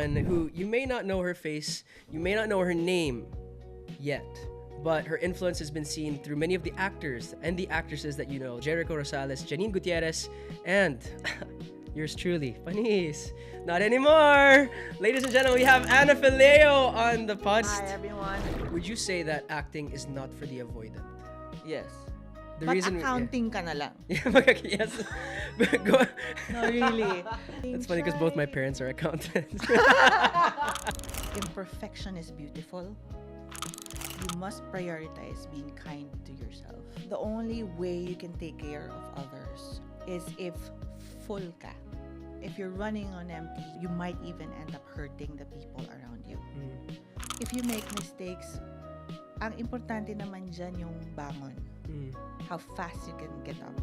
someone who you may not know her face, you may not know her name yet, but her influence has been seen through many of the actors and the actresses that you know. Jericho Rosales, Janine Gutierrez, and yours truly, Panis. Not anymore! Ladies and gentlemen, we have Anna Fileo on the pod. Hi everyone. Would you say that acting is not for the avoidant? Yes. The But reason accounting ka na lang. yes. Go. No, really. That's funny because both my parents are accountants. Imperfection is beautiful. You must prioritize being kind to yourself. The only way you can take care of others is if full ka. If you're running on empty, you might even end up hurting the people around you. If you make mistakes, ang importante naman dyan yung bangon. How fast you can get up.